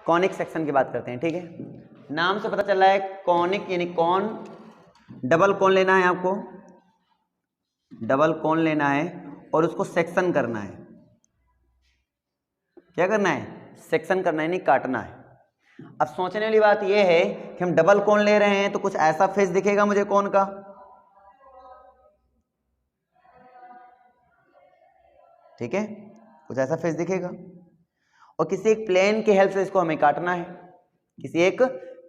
Conic section की बात करते हैं, ठीक है। नाम से पता चल रहा है कॉनिक यानी कौन, डबल कौन लेना है आपको, डबल कौन लेना है और उसको सेक्शन करना है। क्या करना है? सेक्शन करना है, नहीं काटना है। अब सोचने वाली बात यह है कि हम डबल कौन ले रहे हैं तो कुछ ऐसा फेस दिखेगा मुझे कौन का, ठीक है, कुछ ऐसा फेस दिखेगा और किसी एक प्लेन की हेल्प से इसको हमें काटना है, किसी एक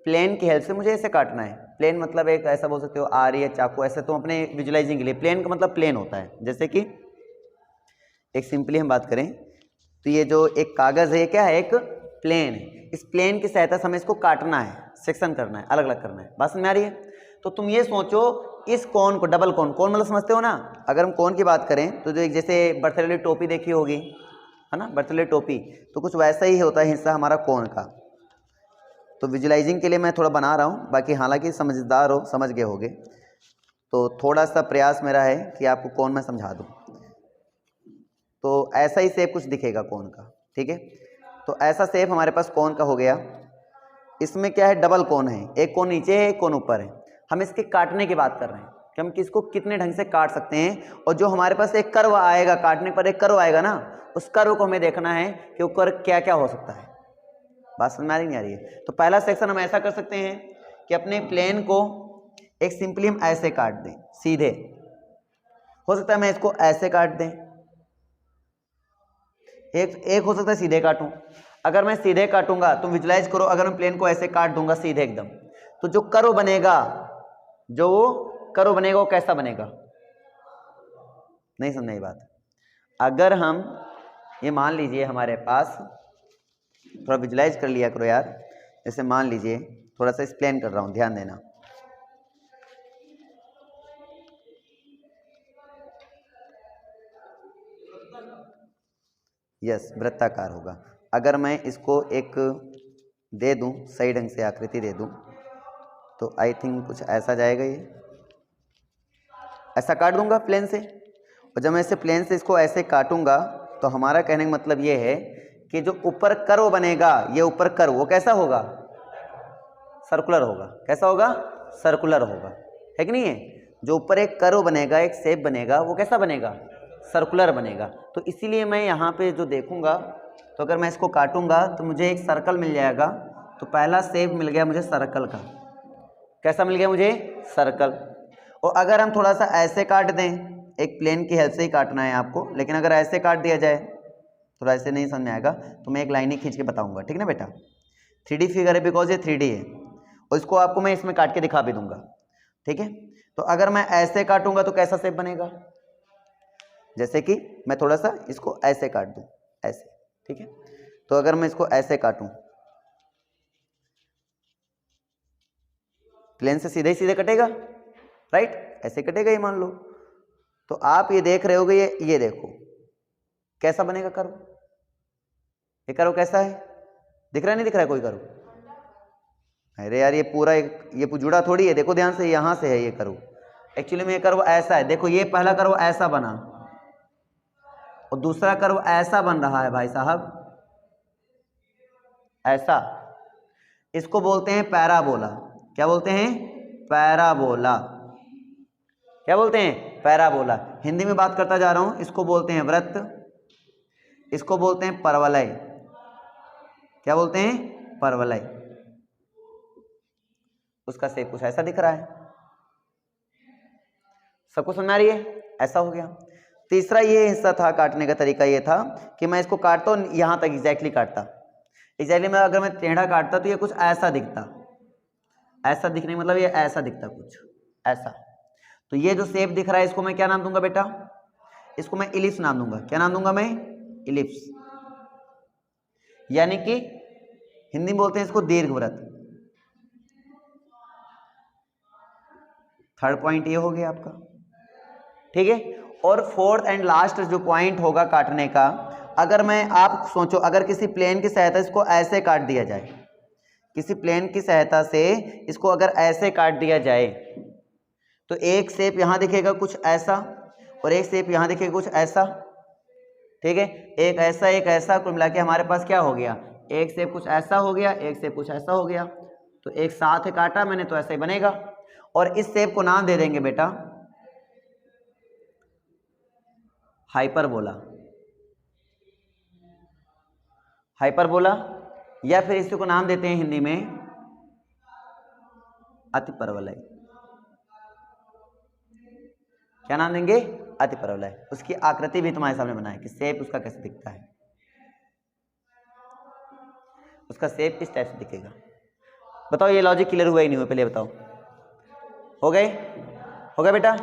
प्लेन की हेल्प से मुझे इसे काटना है। प्लेन मतलब एक ऐसा बोल सकते हो आर या चाकू, ऐसे तो अपने विजुलाइजिंग के लिए प्लेन का मतलब प्लेन होता है। जैसे कि एक सिंपली हम बात करें तो ये जो एक कागज है, क्या है? एक प्लेन है। इस प्लेन की सहायता से हमें इसको काटना है, सेक्शन करना है, अलग अलग करना है। बात समझ में आ रही है? तो तुम ये सोचो इस कोन को, डबल कोन, कोन मतलब समझते हो ना? अगर हम कोन की बात करें तो जो एक जैसे बर्थडे टोपी देखी होगी, है ना, बर्थडे टोपी, तो कुछ वैसा ही होता है हिस्सा हमारा कोन का। तो विजुलाइजिंग के लिए मैं थोड़ा बना रहा हूँ, बाकी हालांकि समझदार हो, समझ गए होगे, तो थोड़ा सा प्रयास मेरा है कि आपको कोन में समझा दूँ। तो ऐसा ही शेप कुछ दिखेगा कोन का, ठीक है। तो ऐसा शेप हमारे पास कोन का हो गया। इसमें क्या है? डबल कोन है, एक कोन नीचे है, एक कोन ऊपर है। हम इसके काटने की बात कर रहे हैं कि हम किसको कितने ढंग से काट सकते हैं, और जो हमारे पास एक कर्व आएगा, काटने पर एक कर्व आएगा ना, उस कर्व को हमें देखना है कि वो कर्व क्या क्या हो सकता है। बात समझ में आ रही नहीं आ रही है? तो पहला सेक्शन हम ऐसा कर सकते हैं कि अपने प्लेन को एक सिंपली हम ऐसे काट दें, सीधे। हो सकता है मैं इसको ऐसे काट दें, एक हो सकता है सीधे काटूं। अगर मैं सीधे काटूंगा तो विजुलाइज करो, अगर मैं प्लेन को ऐसे काट दूंगा सीधे एकदम, तो जो कर्व बनेगा, जो वो कर्व बनेगा वो कैसा बनेगा? नहीं समझ ये बात। अगर हम ये मान लीजिए हमारे पास, थोड़ा विजुलाइज कर लिया करो यार, जैसे मान लीजिए, थोड़ा सा एक्सप्लेन कर रहा हूं, ध्यान देना। यस, वृत्ताकार होगा। अगर मैं इसको एक दे दूं, सही ढंग से आकृति दे दूं, तो आई थिंक कुछ ऐसा जाएगा। ये ऐसा काट दूंगा प्लेन से, और जब मैं इसे प्लेन से इसको ऐसे काटूंगा तो हमारा कहने का मतलब ये है कि जो ऊपर कर्व बनेगा, ये ऊपर कर्व वो कैसा होगा? सर्कुलर होगा। कैसा होगा? सर्कुलर होगा, है कि नहीं है? जो ऊपर एक कर्व बनेगा, एक शेप बनेगा, वो कैसा बनेगा? सर्कुलर बनेगा। तो इसीलिए मैं यहाँ पे जो देखूंगा, तो अगर मैं इसको काटूंगा तो मुझे एक सर्कल मिल जाएगा। तो पहला शेप मिल गया मुझे सर्कल का। कैसा मिल गया मुझे? सर्कल। और अगर हम थोड़ा सा ऐसे काट दें, एक प्लेन की हेल्प से ही काटना है आपको, लेकिन अगर ऐसे काट दिया जाए, थोड़ा ऐसे नहीं समझ में आएगा, तो मैं एक लाइन ही खींच के बताऊंगा, ठीक ना बेटा? 3D फिगर है बिकॉज ये 3D है, और इसको आपको मैं इसमें काट के दिखा भी दूंगा, ठीक है। तो अगर मैं ऐसे काटूंगा तो कैसा शेप बनेगा? जैसे कि मैं थोड़ा सा इसको ऐसे काट दूं, ऐसे, ठीक है। तो अगर मैं इसको ऐसे काटूं, प्लेन से सीधे ही सीधे कटेगा, राइट? ऐसे कटेगा ये मान लो। तो आप ये देख रहे होगे, ये देखो कैसा बनेगा कर्व। ये कर्व कैसा है? दिख रहा है, नहीं दिख रहा है कोई कर्व? अरे यार, ये पूरा ये जुड़ा थोड़ी है, देखो ध्यान से, यहां से है ये कर्व। एक्चुअली में ये कर्व ऐसा है, देखो ये पहला कर्व ऐसा बना और दूसरा कर्व ऐसा बन रहा है भाई साहब, ऐसा। इसको बोलते हैं पैराबोला। क्या बोलते हैं? पैराबोला। क्या बोलते हैं? पैराबोला। हिंदी में बात करता जा रहा हूं, इसको बोलते हैं वृत्त, इसको बोलते हैं परवलय। क्या बोलते हैं? परवलय। उसका शेप कुछ ऐसा दिख रहा है। सबको समझ आ रही है? ऐसा हो गया। तीसरा ये हिस्सा था, काटने का तरीका ये था कि मैं इसको काटता हूं, यहां तक एग्जैक्टली काटता। एग्जैक्टली में अगर मैं टेढ़ा काटता तो ये कुछ ऐसा दिखता। ऐसा दिखने का मतलब ये ऐसा दिखता, कुछ ऐसा। तो ये जो शेप दिख रहा है, इसको मैं क्या नाम दूंगा बेटा? इसको मैं इलिप्स नाम दूंगा। क्या नाम दूंगा मैं? इलिप्स। यानी कि हिंदी में बोलते हैं इसको दीर्घवृत्त। थर्ड पॉइंट ये हो गया आपका, ठीक है। और फोर्थ एंड लास्ट जो पॉइंट होगा काटने का, अगर मैं, आप सोचो, अगर किसी प्लेन की सहायता इसको ऐसे काट दिया जाए, किसी प्लेन की सहायता से इसको अगर ऐसे काट दिया जाए, तो एक शेप यहां दिखेगा कुछ ऐसा, और एक शेप यहां दिखेगा कुछ ऐसा, ठीक है। एक ऐसा, एक ऐसा, कुल मिला के हमारे पास क्या हो गया? एक सेब कुछ ऐसा हो गया, एक सेब कुछ ऐसा हो गया, तो एक साथ है काटा मैंने तो ऐसा ही बनेगा। और इस सेब को नाम दे देंगे बेटा हाइपरबोला, हाइपरबोला, या फिर इसको नाम देते हैं हिंदी में अतिपरवलय। क्या नाम देंगे? अतिपरवलय। उसकी आकृति भी तुम्हारे सामने बनाए कि सेब उसका कैसे दिखता है, उसका सेब किस टाइप से दिखेगा। बताओ ये लॉजिक क्लियर हुआ ही नहीं हुआ, पहले बताओ। हो गए? हो गया बेटा?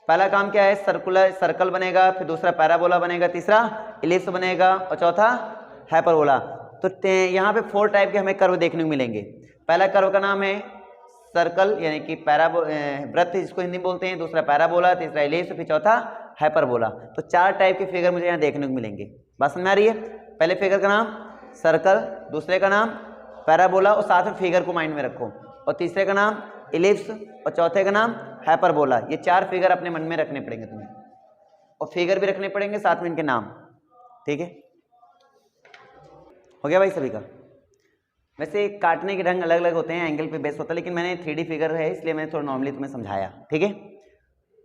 पहला काम क्या है? सर्कुलर सर्कल बनेगा, फिर दूसरा पैराबोला बनेगा, तीसरा इलिप्स बनेगा और चौथा हाइपरबोला। तो यहाँ पे 4 टाइप के हमें कर्व देखने को मिलेंगे। पहला कर्व का नाम है सर्कल यानी कि वृत्त जिसको हिंदी में बोलते हैं, दूसरा पैराबोला, तीसरा इलिप्स, फिर चौथा हाइपरबोला। तो 4 टाइप के फिगर मुझे यहाँ देखने को मिलेंगे। बात समझ में आ रही है? पहले फिगर का नाम सर्कल, दूसरे का नाम पैराबोला और साथ में फिगर को माइंड में रखो, और तीसरे का नाम इलिप्स और चौथे का नाम हाइपरबोला। ये 4 फिगर अपने मन में रखने पड़ेंगे तुम्हें, और फिगर भी रखने पड़ेंगे साथ में इनके नाम। ठीक है, हो गया भाई सभी का? वैसे काटने के ढंग अलग अलग होते हैं, एंगल पे बेस होता है, लेकिन मैंने 3D फिगर है इसलिए मैंने थोड़ा नॉर्मली तुम्हें समझाया। ठीक है,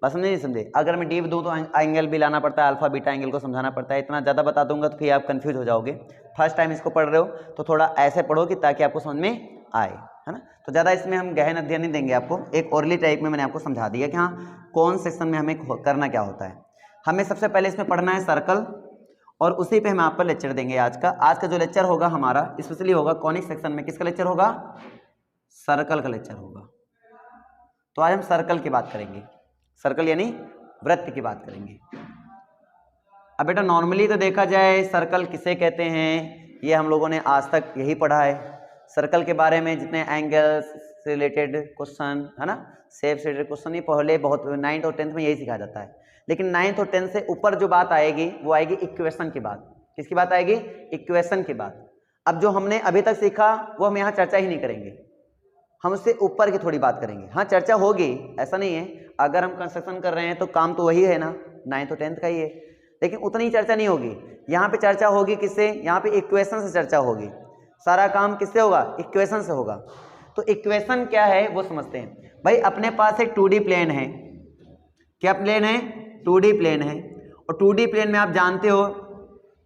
बस समझे नहीं समझे? अगर मैं डीप दूँ तो एंगल भी लाना पड़ता है, अल्फा बीटा एंगल को समझाना पड़ता है। इतना ज़्यादा बता दूंगा तो फिर आप कंफ्यूज हो जाओगे। फर्स्ट टाइम इसको पढ़ रहे हो तो थोड़ा ऐसे पढ़ो कि ताकि आपको समझ में आए, है ना। तो ज़्यादा इसमें हम गहन अध्ययन नहीं देंगे आपको, एक ओरली टाइप में मैंने आपको समझा दिया कि हाँ कौन सेक्शन में हमें करना क्या होता है। हमें सबसे पहले इसमें पढ़ना है सर्कल, और उसी पे हम आप पर लेक्चर देंगे। आज का जो लेक्चर होगा हमारा स्पेशली होगा कॉनिक सेक्शन में। किसका लेक्चर होगा? सर्कल का लेक्चर होगा। तो आज हम सर्कल की बात करेंगे, सर्कल यानी वृत्त की बात करेंगे। अब बेटा नॉर्मली तो देखा जाए सर्कल किसे कहते हैं, ये हम लोगों ने आज तक यही पढ़ा है। सर्कल के बारे में जितने एंगल्स से रिलेटेड क्वेश्चन है ना, शेप से रिलेटेड क्वेश्चन, ये पहले बहुत 9th और 10th में यही सिखाया जाता है। लेकिन 9th और 10th से ऊपर जो बात आएगी वो आएगी इक्वेशन की बात। किसकी बात आएगी? इक्वेशन की बात। अब जो हमने अभी तक सीखा वो हम यहाँ चर्चा ही नहीं करेंगे, हम उससे ऊपर की थोड़ी बात करेंगे। हाँ चर्चा होगी, ऐसा नहीं है, अगर हम कंस्ट्रक्शन कर रहे हैं तो काम तो वही है ना, 9th और 10th का ही है, लेकिन उतनी चर्चा नहीं होगी। यहाँ पे चर्चा होगी किससे? यहाँ पे इक्वेशन से चर्चा होगी। सारा काम किससे होगा? इक्वेशन से होगा। तो इक्वेशन क्या है वो समझते हैं। भाई अपने पास एक 2D प्लेन है। क्या प्लेन है? 2D प्लेन है। और 2D प्लेन में आप जानते हो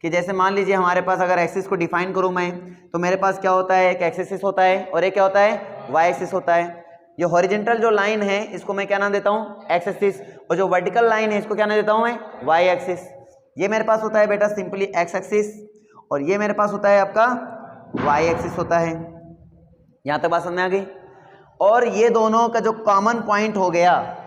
कि जैसे मान लीजिए हमारे पास अगर एक्सिस को डिफाइन करूँ मैं, तो मेरे पास क्या होता है? एक एक्सिस होता है और एक क्या होता है? वाई एक्सिस होता है। ये हॉरिजॉन्टल जो लाइन है इसको मैं क्या नाम देता हूँ? एक्स एक्सिस, और जो वर्टिकल लाइन है इसको क्या नाम देता हूँ मैं? Y axis. ये मेरे पास होता है बेटा सिंपली एक्स एक्सिस, और ये मेरे पास होता है आपका वाई एक्सिस होता है। यहाँ तक बात समझ में आ गई? और ये दोनों का जो कॉमन पॉइंट हो गया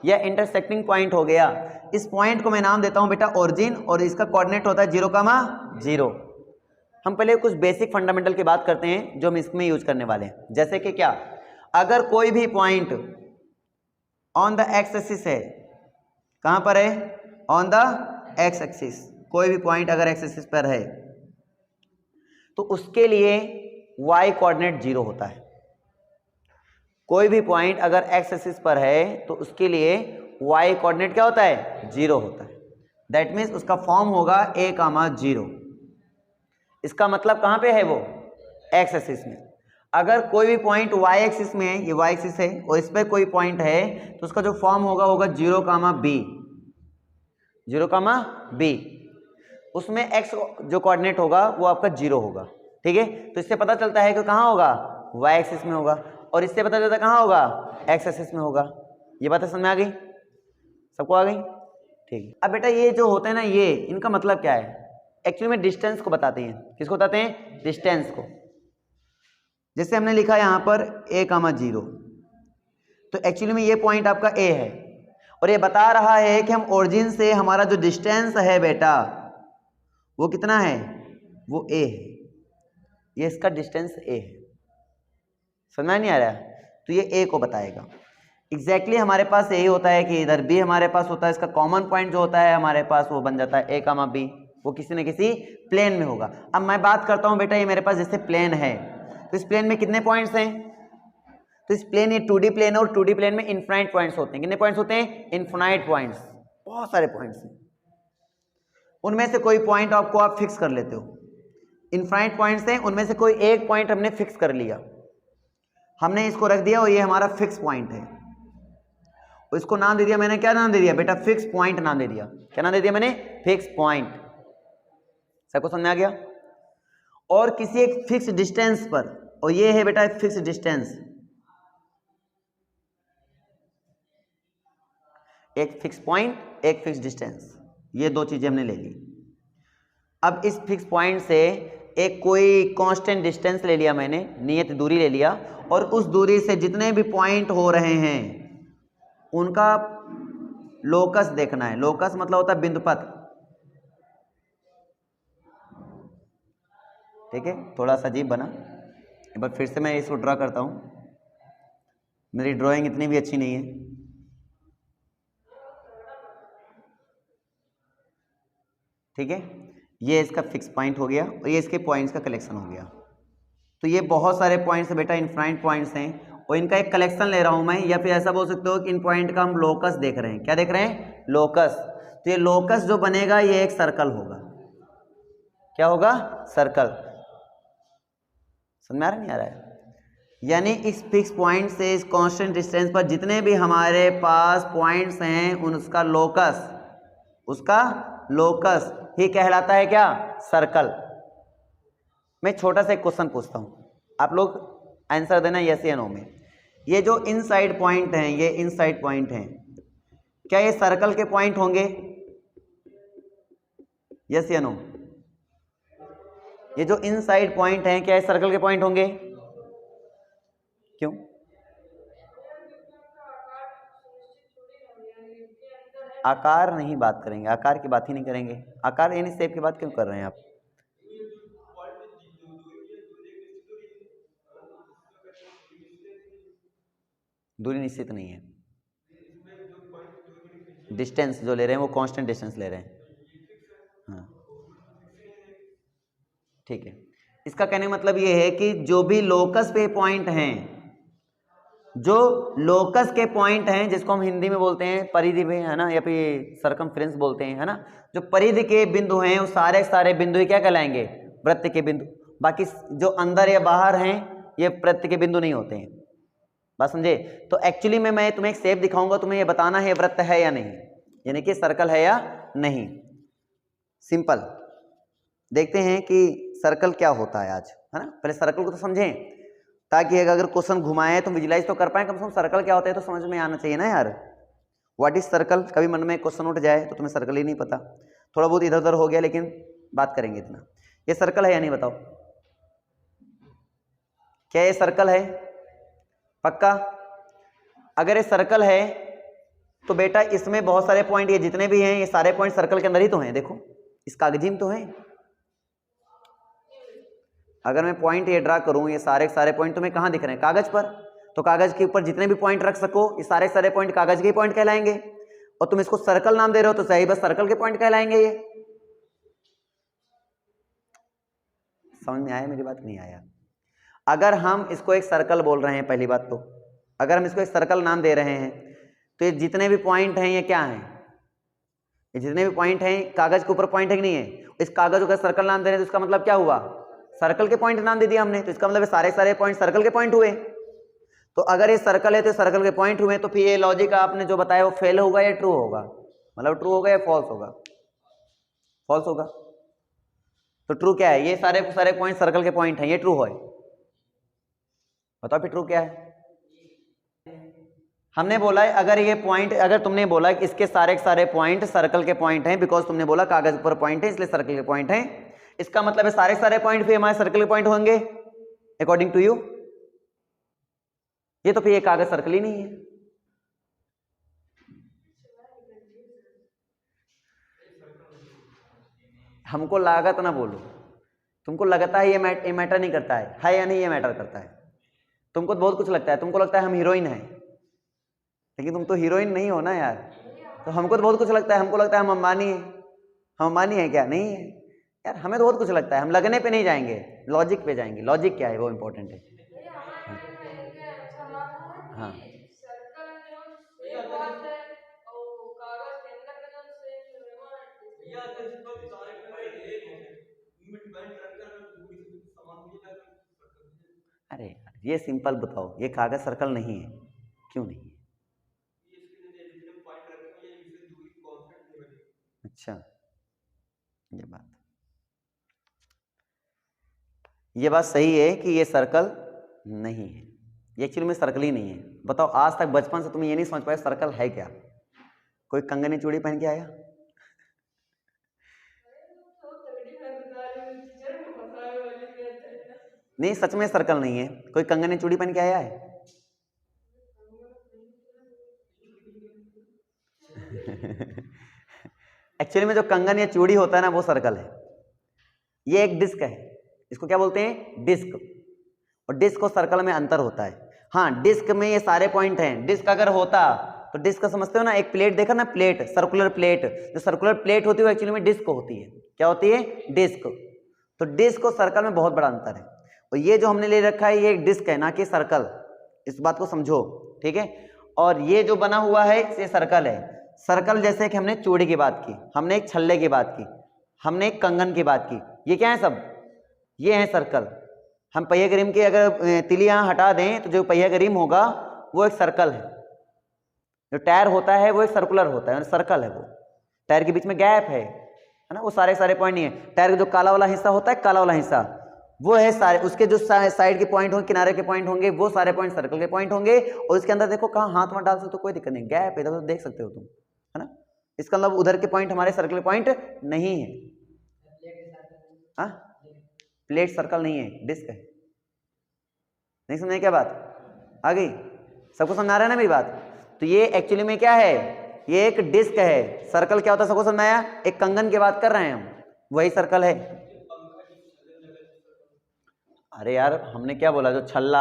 या इंटरसेक्टिंग पॉइंट हो गया, इस पॉइंट को मैं नाम देता हूं बेटा ओरिजिन, और इसका कोऑर्डिनेट होता है 0,0। हम पहले कुछ बेसिक फंडामेंटल की बात करते हैं जो हम इसमें यूज करने वाले हैं। जैसे कि क्या? अगर कोई भी point on the x axis है, कहां पर है? On the x axis. कोई भी पॉइंट अगर एक्स एक्सिस पर है तो उसके लिए y कोऑर्डिनेट 0 होता है। कोई भी पॉइंट अगर एक्स एक्सिस पर है तो उसके लिए y कोऑर्डिनेट क्या होता है? 0 होता है। दैट मीन्स उसका फॉर्म होगा a,0। इसका मतलब कहां पे है वो? एक्स एक्सिस में। अगर कोई भी पॉइंट y एक्सिस में है, ये y एक्सिस है और इस पर कोई पॉइंट है तो उसका जो फॉर्म होगा 0,b। 0,b। उसमें x जो कोऑर्डिनेट होगा वो आपका 0 होगा। ठीक है, तो इससे पता चलता है कि कहाँ होगा? y एक्सिस में होगा, और इससे पता चलता है कहाँ होगा? x एक्सिस में होगा। ये बात समझ में आ गई? सबको आ गई? ठीक है। अब बेटा ये जो होते हैं ना, ये इनका मतलब क्या है? एक्चुअली में डिस्टेंस को बताते हैं। किसको बताते हैं? डिस्टेंस को। जैसे हमने लिखा यहाँ पर a,0, तो एक्चुअली में ये पॉइंट आपका a है, और ये बता रहा है कि हम ओरिजिन से हमारा जो डिस्टेंस है बेटा वो कितना है? वो a है। ये इसका डिस्टेंस a है। समझ नहीं आ रहा है? तो ये a को बताएगा। एग्जैक्टली हमारे पास यही होता है कि इधर b हमारे पास होता है, इसका कॉमन पॉइंट जो होता है हमारे पास वो बन जाता है a,b। वो किसी न किसी प्लेन में होगा। अब मैं बात करता हूँ बेटा, ये मेरे पास जैसे प्लेन है, तो इस प्लेन में कितने पॉइंट्स हैं? तो इस प्लेन ये 2D प्लेन है, और 2D प्लेन में इनफाइनाइट पॉइंट्स होते हैं। कितने पॉइंट्स होते हैं? इनफाइनाइट पॉइंट्स, बहुत सारे पॉइंट्स हैं। उनमें से कोई पॉइंट आपको आप फिक्स कर लेते हो इनफाइनाइट पॉइंट्स हैं, उनमें से कोई एक पॉइंट हमने फिक्स कर लिया, हमने इसको रख दिया और ये हमारा फिक्स पॉइंट है। इसको नाम दे दिया मैंने, क्या नाम दे दिया बेटा? फिक्स पॉइंट नाम दे दिया। क्या नाम दे दिया मैंने? Fix point. सबको समझ में आ गया? और किसी एक फिक्स डिस्टेंस पर, और ये है बेटा फिक्स डिस्टेंस, एक फिक्स पॉइंट एक फिक्स डिस्टेंस, ये दो चीजें हमने ले ली। अब इस फिक्स पॉइंट से एक कोई कांस्टेंट डिस्टेंस ले लिया मैंने, नियत दूरी ले लिया, और उस दूरी से जितने भी पॉइंट हो रहे हैं उनका लोकस देखना है। लोकस मतलब होता है बिंदुपथ, ठीक है? थोड़ा सा अजीब बना, एक बार फिर से मैं इसको ड्रा करता हूं। मेरी ड्राइंग इतनी भी अच्छी नहीं है, ठीक है? ये इसका फिक्स पॉइंट हो गया और ये इसके पॉइंट्स का कलेक्शन हो गया। तो ये बहुत सारे पॉइंट्स बेटा इनफाइनाइट पॉइंट्स हैं और इनका एक कलेक्शन ले रहा हूं मैं, या फिर ऐसा बोल सकते हो कि इन पॉइंट का हम लोकस देख रहे हैं। क्या देख रहे हैं? लोकस। तो ये लोकस जो बनेगा ये एक सर्कल होगा। क्या होगा? सर्कल। समझ में आ रहा है नहीं आ रहा है? यानी इस फिक्स पॉइंट से इस कांस्टेंट डिस्टेंस पर जितने भी हमारे पास पॉइंट्स हैं उसका लोकस, उसका लोकस ही कहलाता है क्या? सर्कल। मैं छोटा सा एक क्वेश्चन पूछता हूं, आप लोग आंसर देना यस या नो में। ये जो इनसाइड पॉइंट हैं, ये इनसाइड पॉइंट हैं, क्या ये सर्कल के पॉइंट होंगे? यस या नो? ये जो इनसाइड पॉइंट हैं क्या ये सर्कल के पॉइंट होंगे? क्यों? आकार नहीं बात करेंगे, आकार की बात ही नहीं करेंगे। आकार यानी शेप की बात क्यों कर रहे हैं आप? दूरी निश्चित नहीं है, डिस्टेंस जो ले रहे हैं वो कांस्टेंट डिस्टेंस ले रहे हैं। हाँ ठीक है, इसका कहने का मतलब ये है कि जो भी लोकस पे पॉइंट हैं, जो लोकस के पॉइंट हैं, जिसको हम हिंदी में बोलते हैं परिधि में, है ना, या फिर सरकमफ्रेंस बोलते हैं, है ना, जो परिधि के बिंदु हैं वो सारे सारे बिंदु ही क्या कहलाएंगे? वृत्त के बिंदु। बाकी जो अंदर या बाहर हैं ये वृत्त के बिंदु नहीं होते हैं। बात समझे? तो एक्चुअली में मैं तुम्हें एक शेप दिखाऊंगा, तुम्हें ये बताना है वृत्त है या नहीं, यानी कि सर्कल है या नहीं। सिंपल। देखते हैं कि सर्कल क्या होता है आज, है ना। पहले सर्कल को तो समझें, ताकि अगर क्वेश्चन घुमाए तो विजुलाइज तो कर पाए, कम से कम सर्कल क्या होता है तो समझ में आना चाहिए ना यार। What is circle? कभी मन में क्वेश्चन उठ जाए तो तुम्हें सर्कल ही नहीं पता, थोड़ा बहुत इधर उधर हो गया, लेकिन बात करेंगे इतना। ये सर्कल है या नहीं बताओ? क्या ये सर्कल है? पक्का? अगर ये सर्कल है तो बेटा इसमें बहुत सारे पॉइंट, ये जितने भी हैं ये सारे पॉइंट सर्कल के अंदर ही तो हैं। देखो इस कागजी में तो हैं। अगर मैं पॉइंट ये ड्रा करूं, ये सारे सारे पॉइंट तुम्हें कहां दिख रहे हैं? कागज पर। तो कागज के ऊपर जितने भी पॉइंट रख सको ये सारे सारे पॉइंट कागज के पॉइंट कहलाएंगे, और तुम इसको सर्कल नाम दे रहे हो तो सही, बस सर्कल के पॉइंट कहलाएंगे ये। समझ में आया मेरी बात? नहीं आया? अगर हम इसको एक सर्कल बोल रहे हैं, पहली बात तो अगर हम इसको एक सर्कल नाम दे रहे हैं तो ये जितने भी पॉइंट हैं ये क्या हैं? ये जितने भी पॉइंट हैं कागज के ऊपर पॉइंट है कि नहीं है? इस कागज को सर्कल नाम दे रहे हैं तो इसका मतलब क्या हुआ? सर्कल के पॉइंट नाम दे दिया हमने, तो इसका मतलब सारे सारे पॉइंट सर्कल के पॉइंट हुए। तो अगर ये सर्कल है तो सर्कल के पॉइंट हुए, तो फिर ये लॉजिक आपने जो बताया वो फेल होगा या ट्रू होगा? मतलब ट्रू होगा या फॉल्स होगा? फॉल्स होगा। तो ट्रू क्या है? ये सारे सारे पॉइंट सर्कल के पॉइंट हैं, ये ट्रू है। बताओ फिर ट्रू क्या है? हमने बोला है अगर ये पॉइंट, अगर तुमने बोला कि इसके सारे पॉइंट सर्कल के पॉइंट हैं, बिकॉज तुमने बोला कागज पर पॉइंट है इसलिए सर्कल के पॉइंट हैं, इसका मतलब है सारे सारे पॉइंट भी हमारे सर्कल के पॉइंट होंगे अकॉर्डिंग टू यू। ये तो फिर ये कागज सर्कल ही नहीं है। हमको लागत ना बोलो, तुमको लगता है ये मैटर नहीं करता है या नहीं? ये मैटर करता है। तुमको तो बहुत कुछ लगता है, तुमको लगता है हम हीरोइन हैं, लेकिन तुम तो हीरोइन नहीं हो ना यार। तो हमको तो बहुत कुछ लगता है, हमको लगता है हम अंबानी हैं। हम अंबानी हैं क्या? नहीं है यार, हमें तो बहुत कुछ लगता है। हम लगने पे नहीं जाएंगे, लॉजिक पे जाएंगे। लॉजिक क्या है वो इंपॉर्टेंट है। हाँ अरे ये सिंपल बताओ, ये कागज सर्कल नहीं है, क्यों नहीं है? अच्छा, ये बात सही है कि ये सर्कल नहीं है, ये एक्चुअली में सर्कल ही नहीं है। बताओ आज तक बचपन से तुम ये नहीं समझ पाए सर्कल है क्या? कोई कंगनी चूड़ी पहन के आया? नहीं, सच में सर्कल नहीं है। कोई कंगनी चूड़ी पहन के आया है? एक्चुअली में जो कंगन या चूड़ी होता है ना वो सर्कल है। ये एक डिस्क है, इसको क्या बोलते हैं? डिस्क। और डिस्क और सर्कल में अंतर होता है। हाँ, डिस्क में ये सारे पॉइंट हैं। डिस्क अगर होता तो डिस्क का समझते हो ना, एक प्लेट देखा ना, प्लेट, सर्कुलर प्लेट। जो सर्कुलर प्लेट होती है वो एक्चुअली में डिस्क होती है। क्या होती है? डिस्क। तो डिस्क और सर्कल में बहुत बड़ा अंतर है। और ये जो हमने ले रखा है ये एक डिस्क है, ना कि सर्कल। इस बात को समझो, ठीक है। और ये जो बना हुआ है ये सर्कल है। सर्कल जैसे कि हमने चूड़ी की बात की, हमने एक छल्ले की बात की, हमने एक कंगन की बात की, ये क्या है सब? ये है सर्कल। हम पहिए के रिम की अगर तिलियां हटा दें तो जो पहिए का रिम होगा वो एक सर्कल है। जो टायर होता है वो एक सर्कुलर होता है, सर्कल है वो। टायर के बीच में गैप है ना, वो सारे सारे पॉइंट नहीं है। टायर का जो काला वाला हिस्सा होता है, काला वाला हिस्सा वो है सारे, उसके जो साइड के पॉइंट होंगे, किनारे के पॉइंट होंगे, वो सारे पॉइंट सर्कल के पॉइंट होंगे। और इसके अंदर देखो कहाँ हाथ मत डाल सकते, तो कोई दिक्कत नहीं, गैप इधर देख सकते हो तुम, है ना। इसका मतलब उधर के पॉइंट हमारे सर्कल के पॉइंट नहीं है। हाँ, प्लेट सर्कल नहीं है, डिस्क है। नहीं समझे क्या बात? आ गई? सबको समझ आ रहा है ना मेरी बात? तो ये एक्चुअली में क्या है? ये एक डिस्क है। सर्कल क्या होता है सबको समझ आया? एक कंगन की बात कर रहे हैं हम, वही सर्कल है। अरे यार हमने क्या बोला? जो छल्ला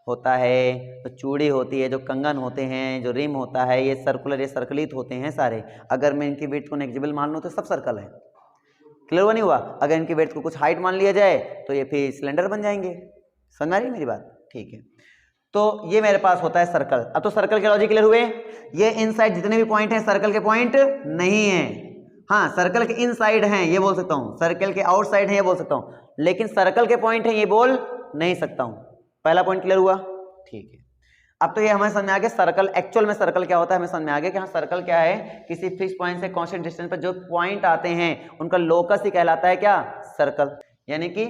होता है, तो चूड़ी होती है, जो कंगन होते हैं, जो रिम होता है, ये सर्कुलर, ये सर्कलित होते हैं सारे। अगर मैं इनकी विड्थ को नेग्लिजिबल मान लूँ तो सब सर्कल है। क्लियर हुआ नहीं हुआ? अगर इनकी विड्थ को कुछ हाइट मान लिया जाए तो ये फिर सिलेंडर बन जाएंगे। समझ आ रही है मेरी बात? ठीक है। तो ये मेरे पास होता है सर्कल। अब तो सर्कल के लॉजिक क्लियर हुए। ये इनसाइड जितने भी पॉइंट हैं सर्कल के पॉइंट नहीं है। हाँ, सर्कल के इनसाइड हैं ये बोल सकता हूँ, सर्कल के आउटसाइड हैं ये बोल सकता हूँ, लेकिन सर्कल के पॉइंट हैं ये बोल नहीं सकता हूँ। पहला पॉइंट क्लियर हुआ? ठीक है। अब तो ये हमें समझ में आ गया सर्कल, एक्चुअल में सर्कल क्या होता है हमें समझ में आ गया कि हाँ सर्कल क्या है, किसी फिक्स पॉइंट से कांस्टेंट डिस्टेंस पर जो पॉइंट आते हैं उनका लोकस ही कहलाता है क्या? सर्कल। यानी कि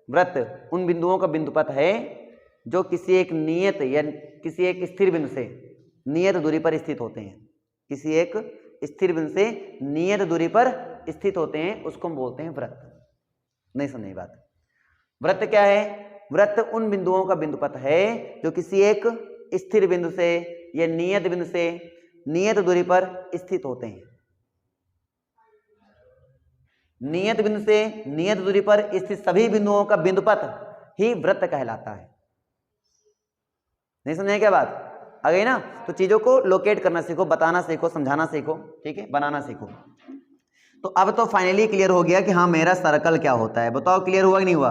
वृत्त उन बिंदुओं का बिंदुपथ है जो किसी एक नियत या किसी एक स्थिर बिंदु से नियत दूरी पर स्थित होते हैं। किसी एक स्थिर बिंदु से नियत दूरी पर स्थित होते हैं, उसको हम बोलते हैं वृत्त। नहीं समझी बात? वृत्त क्या है? वृत्त उन बिंदुओं का बिंदुपथ है जो किसी एक स्थिर बिंदु से या नियत बिंदु से नियत दूरी पर स्थित होते हैं। नियत बिंदु से नियत दूरी पर स्थित सभी बिंदुओं का बिंदुपथ ही वृत्त कहलाता है। नहीं समझे क्या बात? आ गई ना? तो चीजों को लोकेट करना सीखो, बताना सीखो, समझाना सीखो, ठीक है, बनाना सीखो। तो अब तो फाइनली क्लियर हो गया कि हाँ मेरा सर्कल क्या होता है। बताओ क्लियर हुआ कि नहीं हुआ?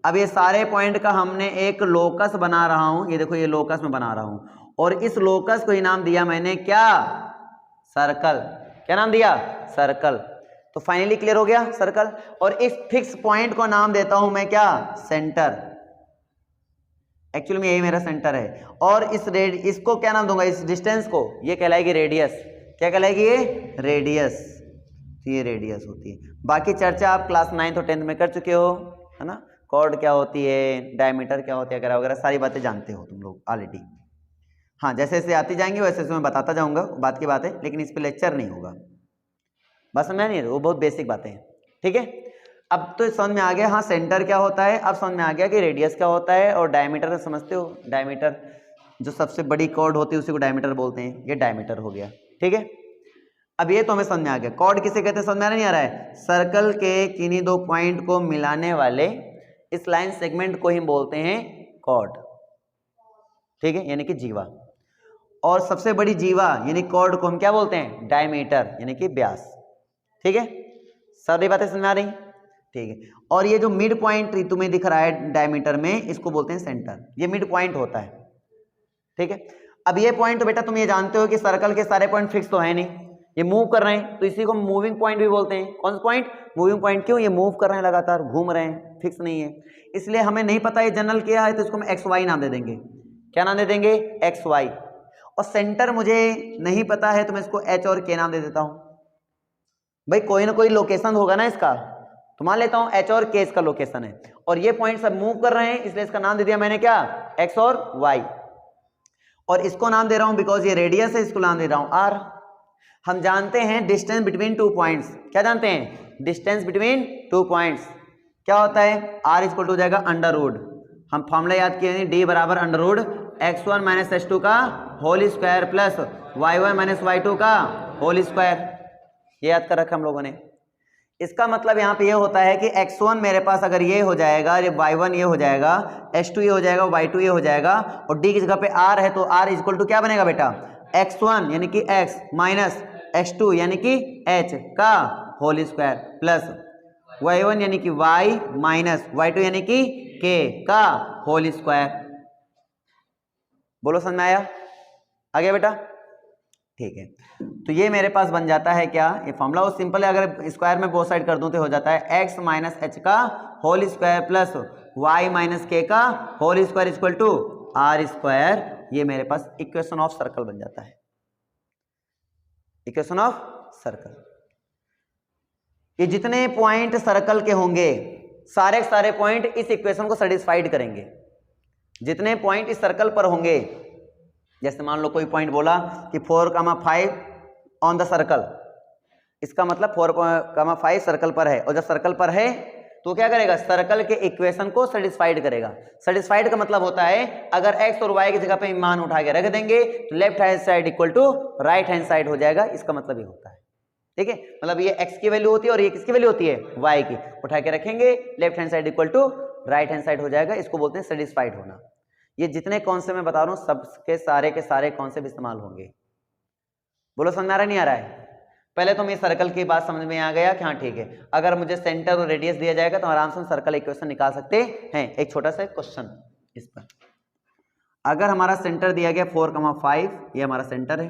अब ये सारे पॉइंट का हमने एक लोकस बना रहा हूं, ये देखो ये लोकस में बना रहा हूं, और इस लोकस को ही नाम दिया मैंने क्या? सर्कल। क्या नाम दिया? सर्कल। तो फाइनली क्लियर हो गया सर्कल। और इस फिक्स पॉइंट को नाम देता हूं मैं क्या? सेंटर। एक्चुअली में यही मेरा सेंटर है। और इसको क्या नाम दूंगा? इस डिस्टेंस को ये कहलाएगी रेडियस। क्या कहलाएगी? ये रेडियस। तो ये रेडियस होती है। बाकी चर्चा आप क्लास 9th और 10th में कर चुके हो, है ना। कॉर्ड क्या होती है, डायमीटर क्या होती है, वगैरह वगैरह सारी बातें जानते हो तुम लोग ऑलरेडी। हाँ, जैसे जैसे आती जाएंगे वैसे वैसे मैं बताता जाऊंगा, बात की बात है, लेकिन इस पर लेक्चर नहीं होगा। बस समझ नहीं, वो बहुत बेसिक बातें हैं, ठीक है। अब तो समझ में आ गया हाँ सेंटर क्या होता है, अब समझ में आ गया कि रेडियस क्या होता है, और डायमीटर समझते हो, डायमीटर जो सबसे बड़ी कॉर्ड होती है उसी को डायमीटर बोलते हैं, ये डायमीटर हो गया, ठीक है। अब ये तो हमें समझ में आ गया। कॉर्ड किसे कहते हैं समझ में नहीं आ रहा है? सर्कल के किन्हीं दो पॉइंट को मिलाने वाले इस लाइन सेगमेंट को ही बोलते हैं कॉर्ड, ठीक है, यानी कि जीवा। और सबसे बड़ी जीवा यानी कॉर्ड को हम क्या बोलते हैं? डायमीटर, यानी कि व्यास, ठीक है। सारी बातें समझ में आ रही? ठीक है। और ये जो मिड पॉइंट तुम्हें दिख रहा है डायमीटर में, इसको बोलते हैं सेंटर। ये मिड पॉइंट होता है, ठीक है। अब ये पॉइंट तो बेटा तुम ये जानते हो कि सर्कल के सारे पॉइंट फिक्स तो है नहीं, ये मूव कर रहे हैं तो इसी को मूविंग पॉइंट भी बोलते हैं। कौन सा पॉइंट? Moving point. क्यों? ये मूव कर रहे हैं, लगातार घूम रहे हैं, फिक्स नहीं है, इसलिए हमें नहीं पता ये जनरल क्या है, तो इसको हम एक्स वाई नाम दे देंगे। क्या नाम दे देंगे? X Y. और सेंटर मुझे नहीं पता है तो मैं इसको एच और के नाम दे देता हूं। भाई कोई ना कोई लोकेशन होगा ना इसका, तो मान लेता हूं एच और के इसका लोकेशन है, और ये पॉइंट सब मूव कर रहे हैं, इसलिए इसका नाम दे दिया मैंने क्या? एक्स और वाई। और इसको नाम दे रहा हूं बिकॉज ये रेडियस है, इसको नाम दे रहा हूं आर। हम जानते हैं डिस्टेंस बिटवीन टू पॉइंट्स, क्या जानते हैं? डिस्टेंस बिटवीन टू पॉइंट्स क्या होता है? आर इक्वल टू हो जाएगा अंडर रूट, हम फॉर्मूला याद किए हैं, डी बराबर under root x1 minus x2 का whole square plus y1 minus y2 का होल स्क्वायर। ये याद कर रखा हम लोगों ने। इसका मतलब यहाँ पे ये होता है कि x1 मेरे पास अगर ये हो जाएगा, ये y1 ये हो जाएगा, x2 ये हो जाएगा, y2 ये हो जाएगा, और d की जगह पे r है तो r इक्वल टू क्या बनेगा बेटा? x1 यानी कि x माइनस x2 यानी कि h का होल स्क्वायर प्लस y1 यानी कि y माइनस y2 यानी कि k का होल स्क्वायर। बोलो समझ में आया? आ गया बेटा? ठीक है, तो ये मेरे पास बन जाता है क्या? ये फॉर्मूला वो सिंपल है, अगर स्क्वायर में बोथ साइड कर दूं तो हो जाता है x माइनस एच का whole square plus y minus के का whole square equal to are square. ये मेरे पास इक्वेशन ऑफ सर्कल बन जाता है, इक्वेशन ऑफ सर्कल। ये जितने पॉइंट सर्कल के होंगे सारे सारे पॉइंट इस इक्वेशन को सेटिस्फाइड करेंगे। जितने पॉइंट इस सर्कल पर होंगे, जैसे मान लो कोई पॉइंट बोला कि 4,5 ऑन द सर्कल, इसका मतलब 4,5 सर्कल पर है, और जब सर्कल पर है तो क्या करेगा? सर्कल के इक्वेशन को सेटिस्फाइड करेगा। सेटिस्फाइड का मतलब होता है अगर x और y की जगह पे मान उठा के रख देंगे तो left hand side equal to right hand side हो जाएगा। इसका मतलब ये होता है, ठीक है, मतलब ये x की वैल्यू होती है और ये किसकी वैल्यू होती है? y की। उठा के रखेंगे, left hand side equal to right hand side हो जाएगा। इसको बोलते हैं सेटिस्फाइड होना। ये जितने कॉन्सेप्ट मैं बता रहा हूं सबके सारे के सारे कॉन्सेप्ट इस्तेमाल होंगे। बोलो समझ आ रहा नहीं आ रहा है? पहले तो मैं सर्कल की बात समझ में आ गया कि हाँ ठीक है, अगर मुझे सेंटर और रेडियस दिया जाएगा तो आराम से सर्कल इक्वेशन निकाल सकते हैं। एक छोटा सा क्वेश्चन इस पर, अगर हमारा सेंटर दिया गया 4,5, ये हमारा सेंटर है,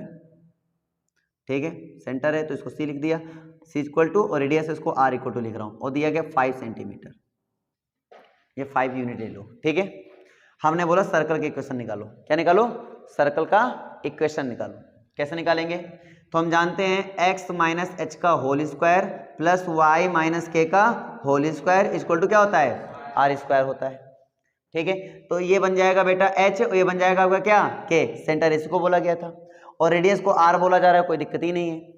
ठीक है, सेंटर है तो इसको सी लिख दिया, सी इक्वल टू, और रेडियस इसको आर इक्वल टू लिख रहा हूं, और दिया गया 5 सेंटीमीटर, ये 5 यूनिट ले लो, ठीक है। हमने बोला सर्कल की इक्वेशन निकालो। क्या निकालो? सर्कल का इक्वेशन निकालो। कैसे निकालेंगे? तो हम जानते हैं x माइनस एच का whole square plus y minus के का होल स्क्वायर इक्वल टू क्या होता है? आर स्क्वायर होता है, ठीक है। तो ये बन जाएगा बेटा h, और ये बन जाएगा आपका क्या? k। सेंटर इसको बोला गया था और रेडियस को r बोला जा रहा है, कोई दिक्कत ही नहीं है।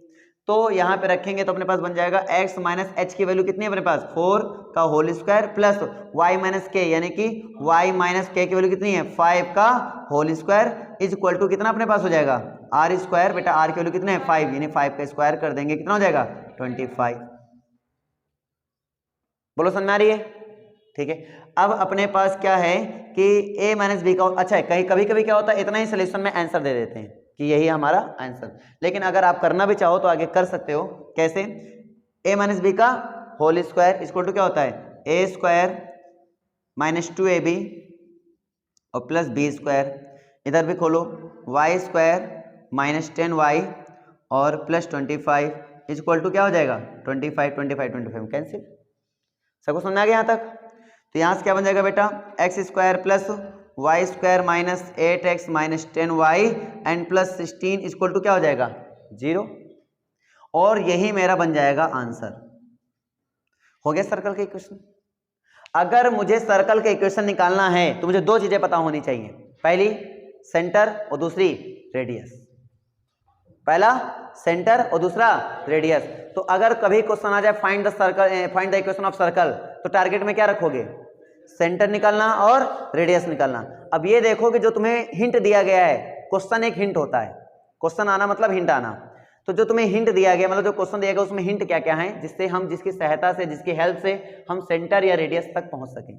तो यहाँ पे रखेंगे तो अपने पास बन जाएगा x माइनस एच की वैल्यू कितनी है अपने पास? 4 का whole square plus y minus K, यानी कि y माइनस के की वैल्यू कितनी है? 5 का whole square is equal to कितना अपने पास हो जाएगा? R square. बेटा आर की वैल्यू कितने है? 5, यानी 5 का स्क्वायर कर देंगे, कितना हो जाएगा? 25। बोलो समझ में आ रही है? ठीक है। अब अपने पास क्या है कि a माइनस बी का, अच्छा है, कहीं कभी कभी क्या होता है इतना ही सोल्यूशन में आंसर दे देते हैं कि यही हमारा आंसर, लेकिन अगर आप करना भी चाहो तो आगे कर सकते हो। कैसे? a माइनस बी का होल स्क्वायर इक्वल टू क्या होता है? a स्क्वायर माइनस 2ab और प्लस बी स्क्वायर, इधर भी खोलो, y स्क्वायर माइनस 10y और प्लस 25 इक्वल टू क्या हो जाएगा? 25 25 25 कैंसिल। सबको समझ आ गया यहाँ तक? तो यहाँ से क्या बन जाएगा बेटा? X square plus Y square minus 8x minus 10y and plus 16 equal to क्या हो जाएगा? 0। और यही मेरा बन जाएगा आंसर। हो गया सर्कल का इक्वेशन। अगर मुझे सर्कल का इक्वेशन निकालना है तो मुझे दो चीजें पता होनी चाहिए, पहली सेंटर और दूसरी रेडियस। पहला सेंटर और दूसरा रेडियस। तो अगर कभी क्वेश्चन आ जाए find the circle, find the equation of circle, तो टारगेट में क्या रखोगे? सेंटर निकालना और रेडियस निकालना। अब ये देखो कि जो तुम्हें हिंट दिया गया है, क्वेश्चन एक हिंट होता है, क्वेश्चन आना मतलब हिंट आना। तो जो तुम्हें हिंट दिया गया, मतलब जो क्वेश्चन दिया गया उसमें हिंट क्या क्या है, जिससे हम, जिसकी सहायता से, जिसकी हेल्प से हम सेंटर या रेडियस तक पहुंच सकें।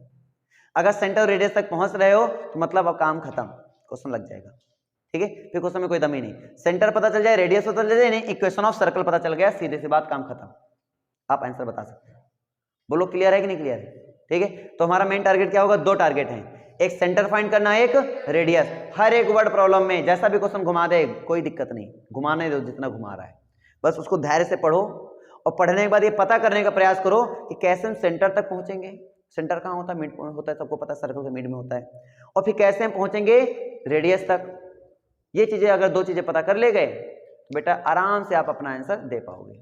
अगर सेंटर और रेडियस तक पहुंच रहे हो तो मतलब अब काम खत्म, क्वेश्चन लग जाएगा, ठीक है। फिर क्वेश्चन में कोई दम ही नहीं, सेंटर पता चल जाए, रेडियस पता चल जाए, नहीं इक्वेशन ऑफ सर्कल पता चल गया, सीधे सी बात, काम खत्म, आप आंसर बता सकते हैं। बोलो क्लियर है कि नहीं क्लियर है? ठीक है। तो हमारा मेन टारगेट क्या होगा? दो टारगेट हैं, एक सेंटर फाइंड करना, एक रेडियस। हर एक वर्ड प्रॉब्लम में जैसा भी क्वेश्चन घुमा दे कोई दिक्कत नहीं, घुमाने दो जितना घुमा रहा है। बस उसको धैर्य से पढ़ो और पढ़ने के बाद ये पता करने का प्रयास करो कि कैसे हम सेंटर तक पहुंचेंगे। सेंटर कहाँ होता है? मिड होता है, सबको पता है, सर्कल के मिड में होता है। और फिर कैसे हम पहुंचेंगे रेडियस तक। ये चीजें अगर 2 चीजें पता कर ले गए तो बेटा आराम से आप अपना आंसर दे पाओगे।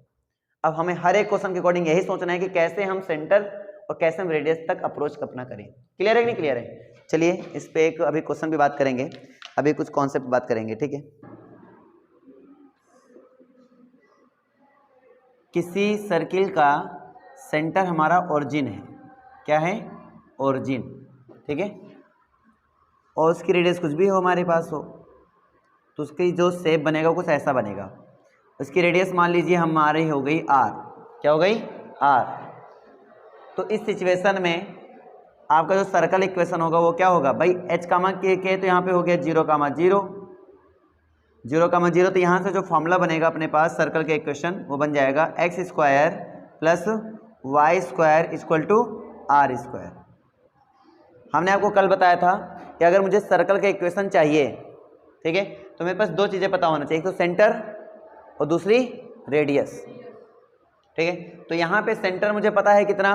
अब हमें हर एक क्वेश्चन के अकॉर्डिंग यही सोचना है कि कैसे हम सेंटर और कैसे हम रेडियस तक अप्रोच अपना करें। क्लियर है कि नहीं क्लियर है? चलिए इस पे एक अभी क्वेश्चन भी बात करेंगे, अभी कुछ कॉन्सेप्ट बात करेंगे, ठीक है। किसी सर्किल का सेंटर हमारा ओरिजिन है, क्या है? ओरिजिन, ठीक है। और उसकी रेडियस कुछ भी हो हमारे पास हो तो उसकी जो शेप बनेगा कुछ ऐसा बनेगा। उसकी रेडियस मान लीजिए हमारी हो गई r, क्या हो गई? r। तो इस सिचुएशन में आपका जो सर्कल इक्वेशन होगा वो क्या होगा भाई? h कामा के तो यहाँ पे हो गया 0 कामा 0, 0 कामा 0। तो यहाँ से जो फॉर्मूला बनेगा अपने पास सर्कल के इक्वेशन वो बन जाएगा x square plus Y square equal to are square. हमने आपको कल बताया था कि अगर मुझे सर्कल का इक्वेशन चाहिए, ठीक है, तो मेरे पास 2 चीज़ें पता होना चाहिए, एक तो सेंटर और दूसरी रेडियस, ठीक है। तो यहाँ पे सेंटर मुझे पता है कितना?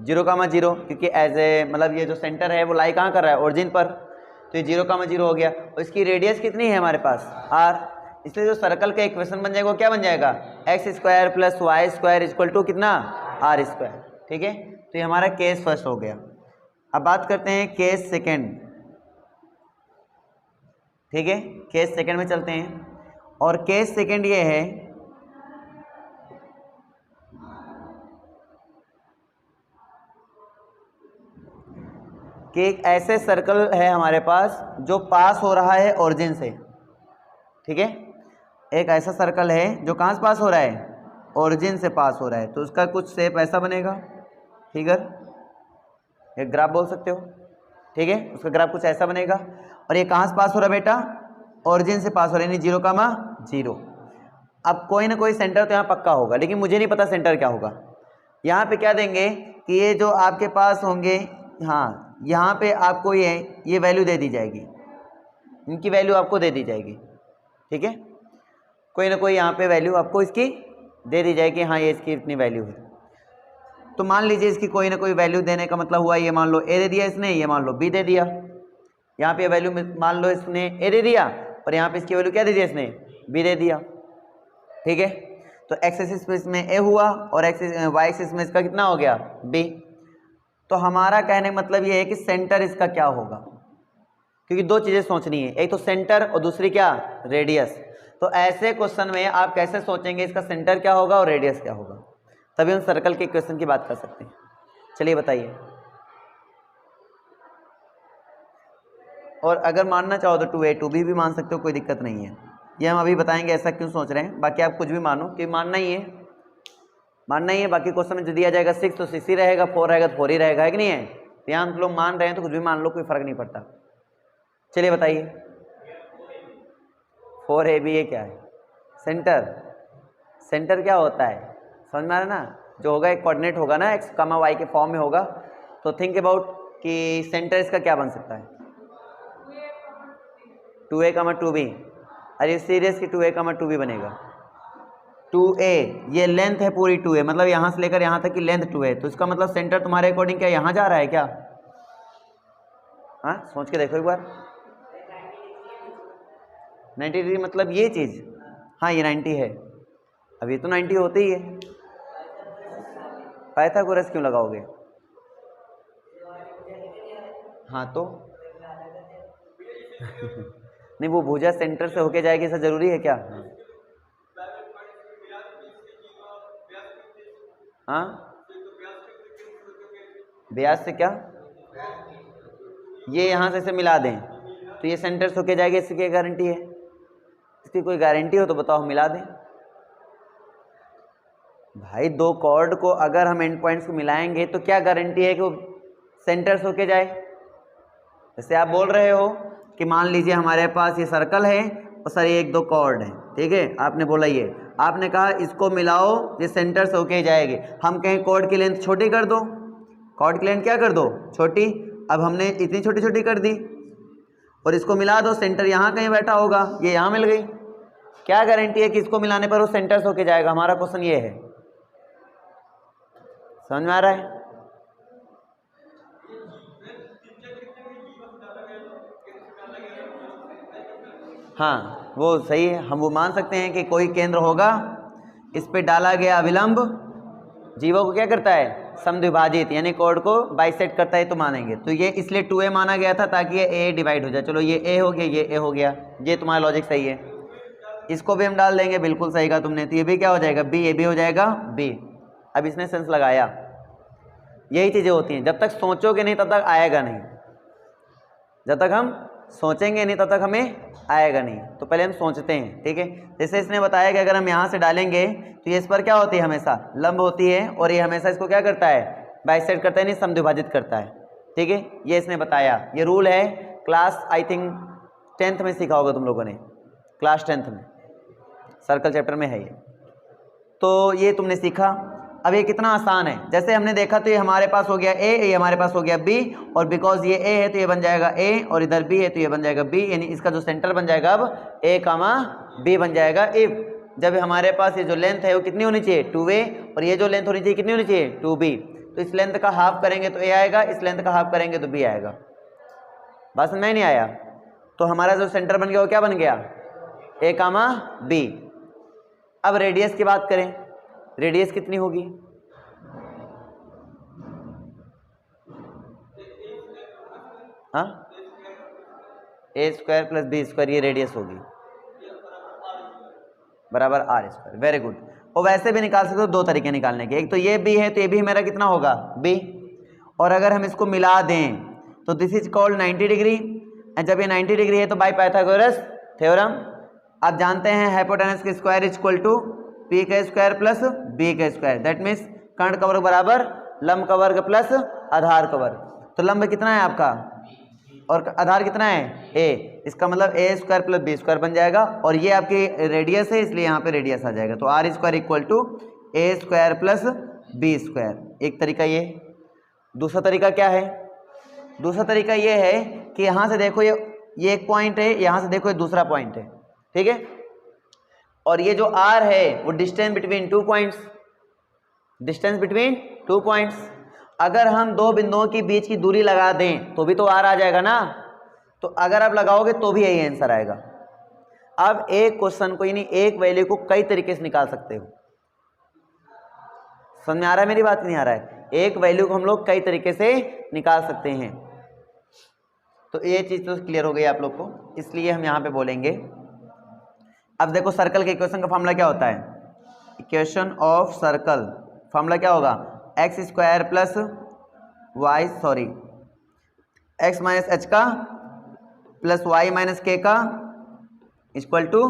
0 कामा 0, क्योंकि एज ए मतलब ये जो सेंटर है वो लाई कहाँ कर रहा है? ओरिजिन पर, तो ये 0 कामा 0 हो गया। और इसकी रेडियस कितनी है हमारे पास? r। इसलिए जो सर्कल का इक्वेशन बन जाएगा वो क्या बन जाएगा? x square plus Y square equal to कितना? r स्क्वायर, ठीक है। तो ये हमारा केस फर्स्ट हो गया। अब बात करते हैं केस सेकेंड, ठीक है। केस सेकेंड में चलते हैं और केस सेकेंड ये है कि एक ऐसे सर्कल है हमारे पास जो पास हो रहा है ओरिजिन से, ठीक है। एक ऐसा सर्कल है जो कहाँ से पास हो रहा है? ओरिजिन से पास हो रहा है। तो उसका कुछ शेप ऐसा बनेगा, फिगर, एक ग्राफ बोल सकते हो, ठीक है। उसका ग्राफ कुछ ऐसा बनेगा। और ये कहाँ से पास हो रहा है बेटा? ओरिजिन से पास हो रहा है, यानी 0 कामा 0। अब कोई ना कोई सेंटर तो यहाँ पक्का होगा, लेकिन मुझे नहीं पता सेंटर क्या होगा। यहाँ पे क्या देंगे कि ये जो आपके पास होंगे, हाँ, यहाँ पे आपको ये वैल्यू दे दी जाएगी, इनकी वैल्यू आपको दे दी जाएगी, ठीक है। कोई ना कोई यहाँ पे वैल्यू आपको इसकी दे दी जाएगी, हाँ ये इसकी इतनी वैल्यू है। तो मान लीजिए इसकी कोई ना कोई वैल्यू देने का मतलब हुआ, ये मान लो ए दे दिया इसने, ये मान लो बी दे दिया। यहाँ पे वैल्यू मान लो इसने ए दे दिया और यहाँ पे इसकी वैल्यू क्या दे दिया इसने? बी दे दिया, ठीक है। तो एक्स एक्सिस में इसमें ए हुआ और वाई एक्सिस में इसका कितना हो गया? बी। तो हमारा कहने का मतलब ये है कि सेंटर इसका क्या होगा, क्योंकि 2 चीज़ें सोचनी है, एक तो सेंटर और दूसरी क्या? रेडियस। तो ऐसे क्वेश्चन में आप कैसे सोचेंगे इसका सेंटर क्या होगा और रेडियस क्या होगा, तभी हम सर्कल के इक्वेशन की बात कर सकते हैं। चलिए बताइए। और अगर मानना चाहो तो 2a 2b भी मान सकते हो, कोई दिक्कत नहीं है। ये हम अभी बताएंगे ऐसा क्यों सोच रहे हैं, बाकी आप कुछ भी मानो, कि मानना ही है, मानना ही है। बाकी क्वेश्चन में जो दिया जाएगा 6 तो 6 ही रहेगा, 4 रहेगा तो 4 ही रहेगा, है कि नहीं है। तो यहाँ हम लोग मान रहे हैं तो कुछ भी मान लो, कोई फर्क नहीं पड़ता। चलिए बताइए 4ab ये क्या है? सेंटर। सेंटर क्या होता है समझ में आ रहा ना? जो होगा एक कोऑर्डिनेट होगा ना, x, y के फॉर्म में होगा। तो थिंक अबाउट कि सेंटर इसका क्या बन सकता है? 2a, 2b। अरे सीरियस कि 2a, 2b बनेगा? 2a ये लेंथ है पूरी 2a, मतलब यहाँ से लेकर यहाँ तक की लेंथ 2a। तो इसका मतलब सेंटर तुम्हारे अकॉर्डिंग क्या यहाँ जा रहा है क्या? हाँ सोच के देखो एक बार। 90 डिग्री मतलब ये चीज़, हाँ ये 90 है। अब ये तो 90 होते ही है। पाइथागोरस क्यों लगाओगे? हाँ तो नहीं, वो भुजा सेंटर से होके जाएगी, ऐसा जरूरी है क्या? हाँ ब्यास से क्या? ये यहाँ से इसे मिला दें तो ये सेंटर से होके जाएगी, इसकी क्या गारंटी है? इसकी कोई गारंटी हो तो बताओ, मिला दें भाई। 2 कॉर्ड को अगर हम एंड पॉइंट्स को मिलाएंगे तो क्या गारंटी है कि वो सेंटर से होके जाए? जैसे आप बोल रहे हो कि मान लीजिए हमारे पास ये सर्कल है और सर ये 1-2 कॉर्ड है, ठीक है। आपने बोला ये, आपने कहा इसको मिलाओ, ये सेंटर से होके जाएगी। हम कहें कॉर्ड की लेंथ छोटी कर दो, कॉर्ड की लेंथ क्या कर दो? छोटी। अब हमने इतनी छोटी छोटी कर दी और इसको मिला दो, सेंटर यहाँ कहीं बैठा होगा, ये यहाँ मिल गई। क्या गारंटी है कि इसको मिलाने पर वो सेंटर्स होके जाएगा? हमारा क्वेश्चन ये है, समझ में आ रहा है? हाँ वो सही है, हम वो मान सकते हैं कि कोई केंद्र होगा, इस पे डाला गया अविलंब जीवों को क्या करता है? समद्विभाजित, यानी कोड को बाइसेक्ट करता है, तो मानेंगे। तो ये इसलिए 2a माना गया था ताकि ये a डिवाइड हो जाए। चलो ये a हो गया, ये a हो गया, ये तुम्हारा लॉजिक सही है। इसको भी हम डाल देंगे, बिल्कुल सही कहा तुमने। तो ये भी क्या हो जाएगा? b, ये भी हो जाएगा b। अब इसने सेंस लगाया। यही चीज़ें होती हैं, जब तक सोचोगे नहीं तब तक आएगा नहीं, जब तक हम सोचेंगे नहीं तब तक हमें आएगा नहीं। तो पहले हम सोचते हैं, ठीक है। जैसे इसने बताया कि अगर हम यहाँ से डालेंगे तो ये इस पर क्या होती है? हमेशा लंब होती है, और ये हमेशा इसको क्या करता है? बाइसेक्ट करता है, नहीं समद्विभाजित करता है, ठीक है। ये इसने बताया, ये रूल है। क्लास आई थिंक 10th में सीखा होगा तुम लोगों ने, क्लास 10th में, सर्कल चैप्टर में है ये। तो ये तुमने सीखा। अब ये कितना आसान है, जैसे हमने देखा तो ये हमारे पास हो गया a, ये हमारे पास हो गया b, और बिकॉज ये a है तो ये बन जाएगा a, और इधर b है तो ये बन जाएगा b, यानी इसका जो सेंटर बन जाएगा अब a, b बन जाएगा। इफ जब हमारे पास ये जो लेंथ है वो कितनी होनी चाहिए? 2a, और ये जो लेंथ होनी चाहिए कितनी होनी चाहिए? 2b। तो इस लेंथ का हाफ करेंगे तो a आएगा, इस लेंथ का हाफ करेंगे तो b आएगा। बस समझ में नहीं आया? तो हमारा जो सेंटर बन गया वो क्या बन गया? a, b। अब रेडियस की बात करें, रेडियस कितनी होगी? हाँ, a square plus b square, ये रेडियस होगी, बराबर r स्क्वायर। Very good. और वैसे भी निकाल सकते हो, दो तरीके निकालने के। एक तो ये b है, तो ये भी मेरा कितना होगा? b। और अगर हम इसको मिला दें तो दिस इज कॉल्ड 90 डिग्री। जब ये 90 डिग्री है तो बाय पाइथागोरस थ्योरम आप जानते हैं हाइपोटेनस का square is equal to p का स्क्वायर प्लस b का स्क्वायर। दैट मीन्स कर्ण का वर्ग बराबर लंब का वर्ग प्लस आधार का वर्ग। तो लंब कितना है आपका और आधार कितना है? a। इसका मतलब a square plus b square बन जाएगा, और ये आपकी रेडियस है इसलिए यहाँ पे रेडियस आ जाएगा। तो r square equal to a square plus b square. एक तरीका ये। दूसरा तरीका क्या है? दूसरा तरीका ये है कि यहाँ से देखो ये एक पॉइंट है, यहाँ से देखो ये दूसरा पॉइंट है, ठीक है। और ये जो r है वो distance between 2 points, distance between 2 points. अगर हम दो बिंदुओं के बीच की दूरी लगा दें तो भी तो r आ जाएगा ना। तो अगर आप लगाओगे तो भी यही आंसर आएगा। अब एक क्वेश्चन को यानी एक वैल्यू को कई तरीके से निकाल सकते हो। समझ में आ रहा है मेरी बात? नहीं आ रहा है? एक वैल्यू को हम लोग कई तरीके से निकाल सकते हैं। तो ये चीज तो क्लियर हो गई आप लोग को, इसलिए हम यहाँ पे बोलेंगे। अब देखो सर्कल के इक्वेशन का फॉर्मूला क्या होता है? इक्वेशन ऑफ सर्कल फॉर्मूला क्या होगा? X square plus y x minus H का प्लस वाई माइनस के का equal to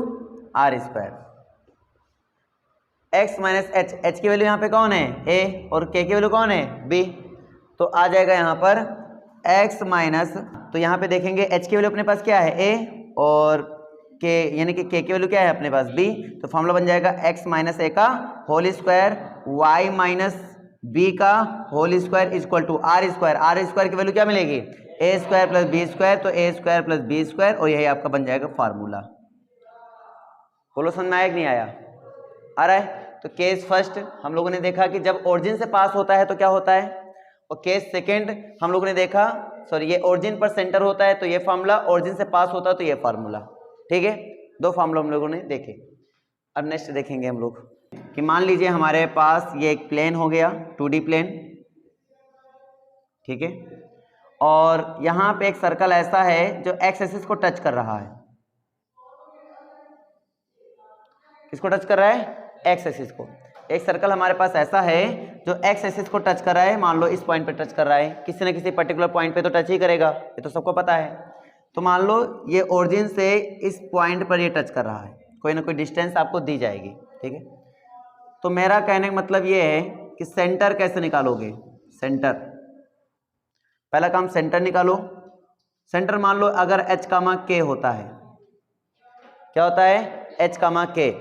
are square. X minus h, h की वैल्यू यहाँ पे कौन है? ए, और के की वैल्यू कौन है? बी। तो आ जाएगा यहाँ पर एक्स माइनस, तो यहाँ पे देखेंगे एच की वैल्यू अपने पास क्या है? ए, और के यानी कि के की वैल्यू क्या है अपने पास? बी। तो फॉर्मूला बन जाएगा एक्स माइनस ए का whole square y minus b का whole square equal to are square. R square की वैल्यू क्या मिलेगी? A square plus b square. तो a square plus b square, और यही आपका बन जाएगा फार्मूला। बोलो समझ में आया कि नहीं आया? आ रहा है? तो केस फर्स्ट हम लोगों ने देखा कि जब ओरिजिन से पास होता है तो क्या होता है, और केस सेकंड हम लोगों ने देखा, सॉरी ये ओरिजिन पर सेंटर होता है तो ये फार्मूला, ओरिजिन से पास होता है तो ये फार्मूला, ठीक है। दो फार्मूला हम लोगों ने देखे। अब नेक्स्ट देखेंगे हम लोग कि मान लीजिए हमारे पास ये एक प्लेन हो गया, 2D प्लेन, ठीक है, और यहाँ पे एक सर्कल ऐसा है जो एक्स एक्सिस को टच कर रहा है। किसको टच कर रहा है? एक्स एक्सिस को। एक सर्कल हमारे पास ऐसा है जो एक्स एक्सिस को टच कर रहा है। मान लो इस पॉइंट पे टच कर रहा है, किसी न किसी पर्टिकुलर पॉइंट पे तो टच ही करेगा, ये तो सबको पता है। तो मान लो ये ओरिजिन से इस पॉइंट पर ये टच कर रहा है, कोई ना कोई डिस्टेंस आपको दी जाएगी, ठीक है। तो मेरा कहने का मतलब ये है कि सेंटर कैसे निकालोगे? सेंटर, पहला काम सेंटर निकालो। सेंटर मान लो अगर h कामा k होता है, क्या होता है? h कामा k,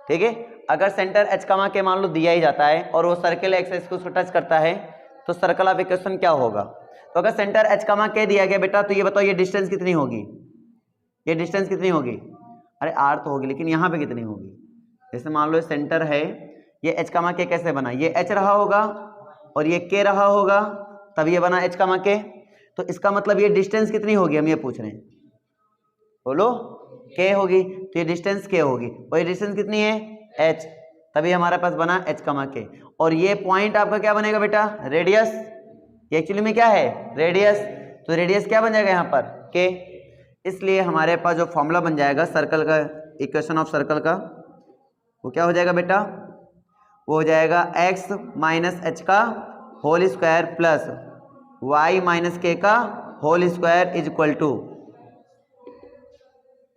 ठीक है। अगर सेंटर h कामा k मान लो दिया ही जाता है और वो सर्कल एक्स एक्सिस को टच करता है तो सर्कल ऑफ इक्वेशन क्या होगा? तो अगर सेंटर h कामा k दिया गया बेटा, तो ये बताओ ये डिस्टेंस कितनी होगी? ये डिस्टेंस कितनी होगी? अरे आर तो होगी, लेकिन यहाँ पे कितनी होगी? जैसे मान लो सेंटर है, ये एच कामा के कैसे बना, ये एच रहा होगा और ये के रहा होगा, तब ये बना एच कामा के। तो इसका मतलब ये डिस्टेंस कितनी होगी, हम ये पूछ रहे हैं, बोलो के होगी, तो ये डिस्टेंस के होगी, और ये डिस्टेंस कितनी है एच, तभी हमारे पास बना एच कामा के। और ये पॉइंट आपका क्या बनेगा बेटा, रेडियस, ये एक्चुअली में क्या है रेडियस, तो रेडियस क्या बन जाएगा यहाँ पर के। इसलिए हमारे पास जो फॉर्मूला बन जाएगा सर्कल का, इक्वेशन ऑफ सर्कल का, वो क्या हो जाएगा बेटा, वो हो जाएगा x माइनस एच का whole square plus y minus के का whole square is equal to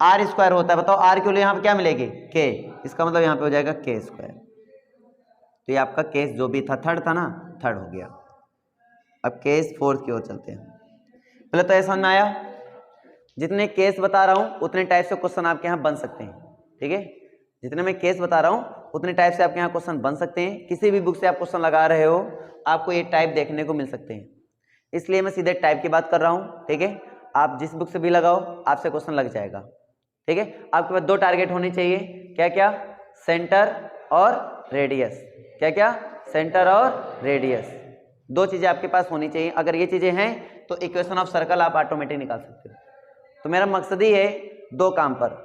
are square होता है। बताओ आर के लिए यहाँ पे क्या मिलेगी के, इसका मतलब यहाँ पे हो जाएगा के स्क्वायर। तो ये आपका केस जो भी था थर्ड था ना, थर्ड हो गया। अब केस फोर्थ की ओर चलते हैं। पहले तो ऐसा समझ में आया, जितने केस बता रहा हूँ उतने टाइप से क्वेश्चन आपके यहाँ बन सकते हैं, ठीक है। जितने मैं केस बता रहा हूँ उतने टाइप से आपके यहाँ क्वेश्चन बन सकते हैं। किसी भी बुक से आप क्वेश्चन लगा रहे हो आपको ये टाइप देखने को मिल सकते हैं, इसलिए मैं सीधे टाइप की बात कर रहा हूँ, ठीक है। आप जिस बुक से भी लगाओ आपसे क्वेश्चन लग जाएगा, ठीक है। आपके पास दो टारगेट होने चाहिए, क्या क्या, सेंटर और रेडियस, क्या क्या, सेंटर और रेडियस, दो चीज़ें आपके पास होनी चाहिए। अगर ये चीज़ें हैं तो इक्वेशन ऑफ सर्कल आप ऑटोमेटिक निकाल सकते हो। तो मेरा मकसद ही है दो काम पर,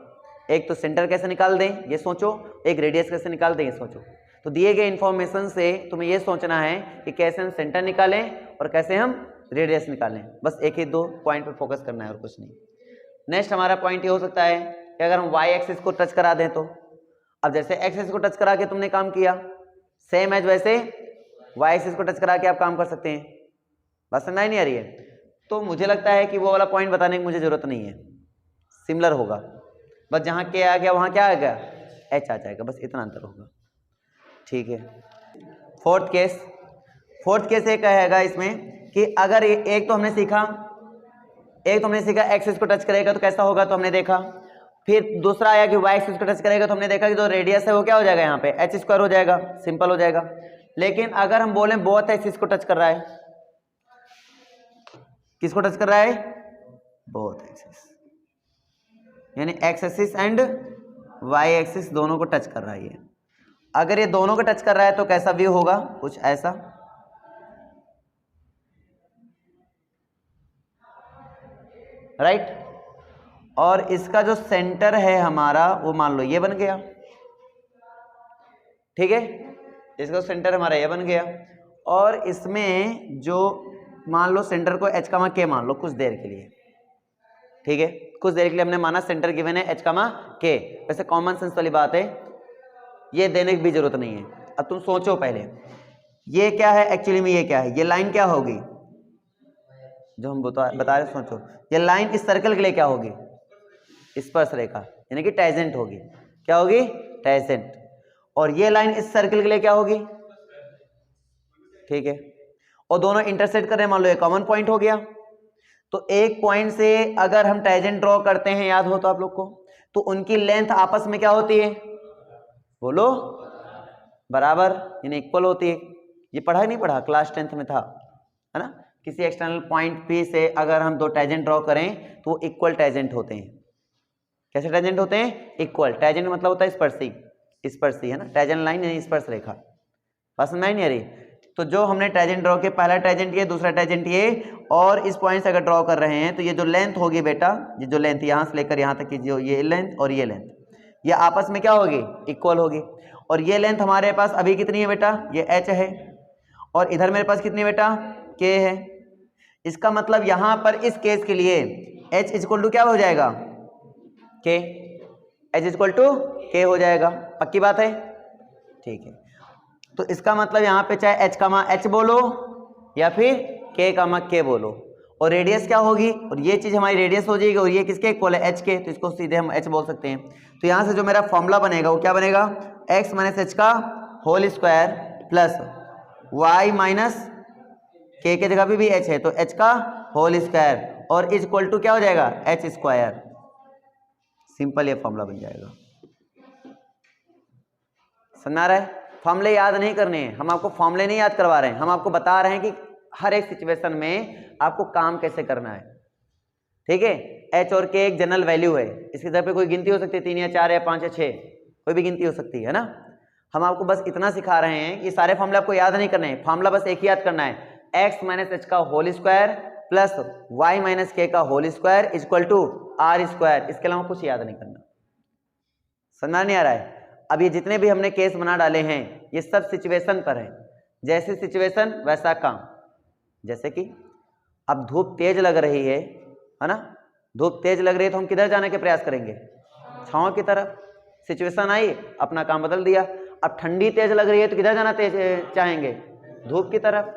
एक तो सेंटर कैसे निकाल दें ये सोचो, एक रेडियस कैसे निकाल दें ये सोचो। तो दिए गए इन्फॉर्मेशन से तुम्हें ये सोचना है कि कैसे हम सेंटर निकालें और कैसे हम रेडियस निकालें, बस एक ही दो पॉइंट पर फोकस करना है और कुछ नहीं। नेक्स्ट हमारा पॉइंट ये हो सकता है कि अगर हम वाई एक्सिस को टच करा दें तो, अब जैसे एक्सिस को टच करा के तुमने काम किया, सेम एज वैसे वाई एक्सिस को टच करा के आप काम कर सकते हैं। बस समझ नहीं आ रही है? तो मुझे लगता है कि वो वाला पॉइंट बताने की मुझे जरूरत नहीं है, सिमिलर होगा, बस जहाँ के आ गया वहाँ क्या आ गया, एच आ जाएगा, बस इतना अंतर होगा, ठीक है। फोर्थ केस ये कहेगा इसमें कि अगर एक तो हमने सीखा एक्सिस को टच करेगा तो कैसा होगा, तो हमने देखा। फिर दूसरा आया कि वाई एक्सिस को टच करेगा तो हमने देखा कि जो रेडियस है वो क्या हो जाएगा, यहाँ पे एच स्क्वायर हो जाएगा, सिंपल हो जाएगा। लेकिन अगर हम बोलें बोथ एक्सिस को टच कर रहा है, किसको टच कर रहा है, बोथ एक्सिस, यानी x axis and y axis दोनों को टच कर रहा है ये। अगर ये दोनों को टच कर रहा है तो कैसा व्यू होगा, कुछ ऐसा, राइट। और इसका जो सेंटर है हमारा वो मान लो ये बन गया, ठीक है। इसका सेंटर हमारा ये बन गया, और इसमें जो मान लो सेंटर को एच कामा के मान लो कुछ देर के लिए, ठीक है। कुछ देर के लिए हमने माना सेंटर गिवन है एच कामा के। वैसे कॉमन सेंस वाली बात है, ये देने की भी जरूरत नहीं है। अब तुम सोचो पहले, ये क्या है एक्चुअली में, ये क्या है, ये लाइन क्या होगी जो हम बता रहे, सोचो ये लाइन इस सर्कल के लिए क्या होगी, स्पर्श रेखा, यानी कि टैजेंट होगी, क्या होगी, टैजेंट। और ये लाइन इस सर्कल के लिए क्या होगी, ठीक है। और दोनों इंटरसेक्ट कर रहे हैं, मान लो ये कॉमन पॉइंट हो गया। तो एक पॉइंट से अगर हम टैजेंट ड्रॉ करते हैं, याद हो तो आप लोग को, तो उनकी लेंथ आपस में क्या होती है, बोलो, बराबर, यानी इक्वल होती है। ये पढ़ा नहीं पढ़ा, क्लास 10th में था, है ना। किसी एक्सटर्नल पॉइंट पी से अगर हम दो टैजेंट ड्रॉ करें तो वो इक्वल टैजेंट होते हैं। कैसे टैजेंट होते हैं, इक्वल। टैजेंट मतलब होता है स्पर्शी, स्पर्शी है ना, टैजेंट लाइन यानी स्पर्श रेखा, बस समझ नहीं आ रही। तो जो हमने टैजेंट ड्रॉ किया, पहला टैजेंट ये, दूसरा टैजेंट ये, और इस पॉइंट से अगर ड्रॉ कर रहे हैं तो ये जो लेंथ होगी बेटा, ये जो लेंथ यहाँ से लेकर यहाँ तक की जो ये लेंथ और ये लेंथ, ये आपस में क्या होगी, इक्वल होगी। और ये लेंथ हमारे पास अभी कितनी है बेटा, ये h है, और इधर मेरे पास कितनी बेटा, k है। इसका मतलब यहाँ पर इस केस के लिए h इक्वल टू क्या हो जाएगा, k, h equal to k हो जाएगा, पक्की बात है, ठीक है। तो इसका मतलब यहाँ पे चाहे h कामा h बोलो या फिर k कामा k बोलो, और रेडियस क्या होगी, और ये चीज हमारी रेडियस हो जाएगी, और ये किसके इक्वल है, h के, तो इसको सीधे हम h बोल सकते हैं। तो यहाँ से जो मेरा फॉर्मूला बनेगा वो क्या बनेगा, x माइनस h का whole square plus y minus k के जगह पे भी h है तो h का होल स्क्वायर, और इज इक्वल टू क्या हो जाएगा, h स्क्वायर। सिंपल ये फॉर्मूला बन जाएगा। समझ आ रहा है? फॉर्मूले याद नहीं करने हैं, हम आपको फॉर्मूले नहीं याद करवा रहे हैं, हम आपको बता रहे हैं कि हर एक सिचुएशन में आपको काम कैसे करना है, ठीक है। एच और के एक जनरल वैल्यू है, इसकी जगह पे कोई गिनती हो सकती है, 3 या 4 या 5 या 6, कोई भी गिनती हो सकती है ना। हम आपको बस इतना सिखा रहे हैं कि सारे फॉर्मूले आपको याद नहीं करने हैं, फॉर्मूला बस एक ही याद करना है, x माइनस एच का whole square plus y minus के का whole square equal to are square, इसके अलावा कुछ याद नहीं करना। समझ नहीं आ रहा है? अब ये जितने भी हमने केस बना डाले हैं ये सब सिचुएशन पर है, जैसी सिचुएशन वैसा काम। जैसे कि अब धूप तेज लग रही है ना, धूप तेज लग रही है तो हम किधर जाने के प्रयास करेंगे, छांव की तरफ। सिचुएशन आई, अपना काम बदल दिया। अब ठंडी तेज लग रही है तो किधर जाना तेज चाहेंगे, धूप की तरफ।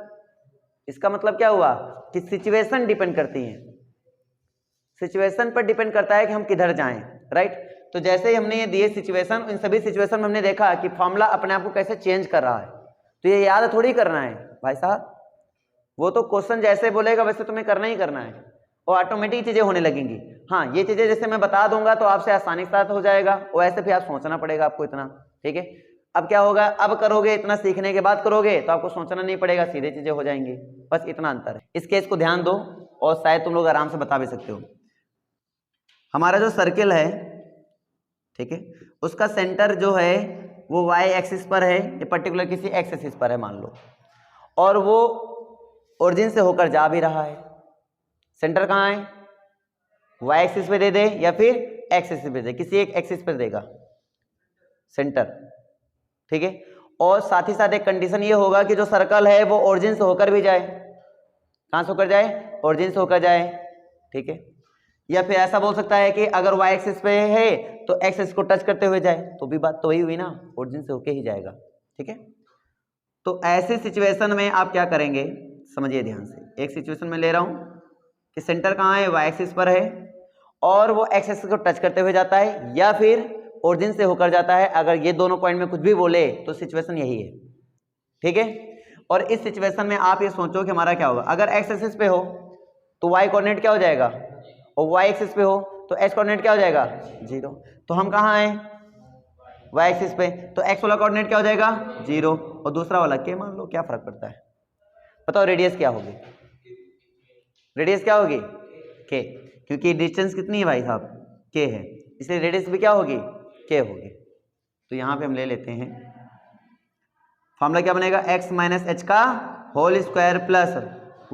इसका मतलब क्या हुआ कि सिचुएशन डिपेंड करती है, सिचुएशन पर डिपेंड करता है कि हम किधर जाएं, राइट। तो जैसे ही हमने ये दिए सिचुएशन, इन सभी सिचुएशन में हमने देखा कि फॉर्मूला अपने आप को कैसे चेंज कर रहा है, तो ये याद थोड़ी करना है भाई साहब, वो तो क्वेश्चन जैसे बोलेगा वैसे तुम्हें करना ही करना है और ऑटोमेटिक चीजें होने लगेंगी। हाँ, ये चीजें जैसे मैं बता दूंगा तो आपसे आसानी के साथ हो जाएगा, और ऐसे भी आप सोचना पड़ेगा आपको इतना, ठीक है। अब क्या होगा, अब करोगे इतना सीखने के बाद करोगे तो आपको सोचना नहीं पड़ेगा, सीधे चीजें हो जाएंगी, बस इतना अंतर है। इस केस को ध्यान दो और शायद तुम लोग आराम से बता भी सकते हो। हमारा जो सर्किल है, ठीक है, उसका सेंटर जो है वो y एक्सिस पर है, ये पर्टिकुलर किसी x एक्सिस पर है मान लो, और वो ओरिजिन से होकर जा भी रहा है। सेंटर कहाँ है, y एक्सिस पे दे दे या फिर x एक्सिस पे दे, किसी एक एक्सिस पर देगा सेंटर, ठीक है। और साथ ही साथ एक कंडीशन ये होगा कि जो सर्कल है वो ओरिजिन से होकर भी जाए, कहाँ से होकर जाए, ओरिजिन से होकर जाए, ठीक है। या फिर ऐसा बोल सकता है कि अगर y एक्सिस पे है तो x एक्सिस को टच करते हुए जाए, तो भी बात तो वही हुई ना, ओरिजिन से होके ही जाएगा, ठीक है। तो ऐसे सिचुएशन में आप क्या करेंगे, समझिए ध्यान से। एक सिचुएशन में ले रहा हूं कि सेंटर कहाँ है, y एक्सिस पर है और वो x एक्सिस को टच करते हुए जाता है या फिर ओरिजिन से होकर जाता है। अगर ये दोनों पॉइंट में कुछ भी बोले तो सिचुएशन यही है, ठीक है। और इस सिचुएशन में आप ये सोचो कि हमारा क्या होगा, अगर x एक्सिस पे हो तो y कोऑर्डिनेट क्या हो जाएगा, और y एक्सिस पे हो तो h कोऑर्डिनेट क्या हो जाएगा, 0। तो हम कहाँ हैं, y एक्सिस पे, तो x वाला कोऑर्डिनेट क्या हो जाएगा, 0, और दूसरा वाला k मान लो, क्या फर्क पड़ता है। बताओ रेडियस क्या होगी, रेडियस क्या होगी, k, क्योंकि डिस्टेंस कितनी है भाई साहब, k है, इसलिए रेडियस भी क्या होगी, k होगी। तो यहाँ पे हम ले लेते हैं फॉर्मूला क्या बनेगा, x माइनस एच का whole square plus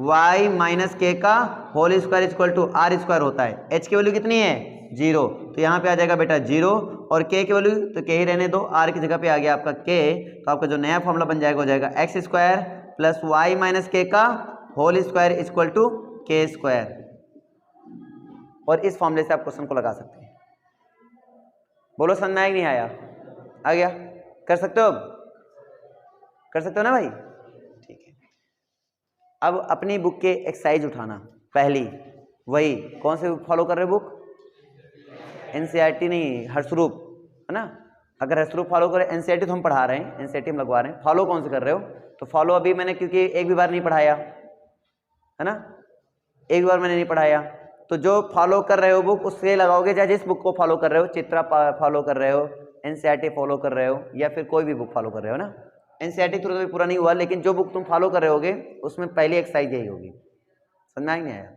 y minus के का whole square equal to are square होता है। h की वैल्यू कितनी है, 0, तो यहाँ पे आ जाएगा बेटा 0, और k की वैल्यू तो k ही रहने दो, r की जगह पे आ गया आपका k, तो आपका जो नया फॉर्मूला बन जाएगा हो जाएगा x square plus y minus के का whole square equal to k square. और इस फॉर्मूले से आप क्वेश्चन को लगा सकते हैं। बोलो समझ में आया नहीं आया, आ गया, कर सकते हो, कर सकते हो ना भाई, ठीक है। अब अपनी बुक के एक्सरसाइज उठाना, पहली वही कौन से फॉलो कर रहे हो बुक, एनसीईआरटी नहीं, हर्षरूप, है ना। अगर हर्षरूप फॉलो करें, एनसीईआरटी तो हम पढ़ा रहे हैं, एनसीईआरटी हम लगवा रहे हैं, फॉलो कौन से कर रहे हो, तो फॉलो अभी मैंने क्योंकि एक भी बार नहीं पढ़ाया है ना, एक बार मैंने नहीं पढ़ाया, तो जो फॉलो कर रहे हो बुक उससे लगाओगे, चाहे जिस बुक को फॉलो कर रहे हो, चित्रा फॉलो कर रहे हो, एनसीईआरटी फॉलो कर रहे हो, या फिर कोई भी बुक फॉलो कर रहे हो ना। एनसीईआरटी थोड़ा भी पूरा नहीं हुआ, लेकिन जो बुक तुम फॉलो कर रहे होगे उसमें पहली एक्सरसाइज यही होगी। समझ में नहीं आया।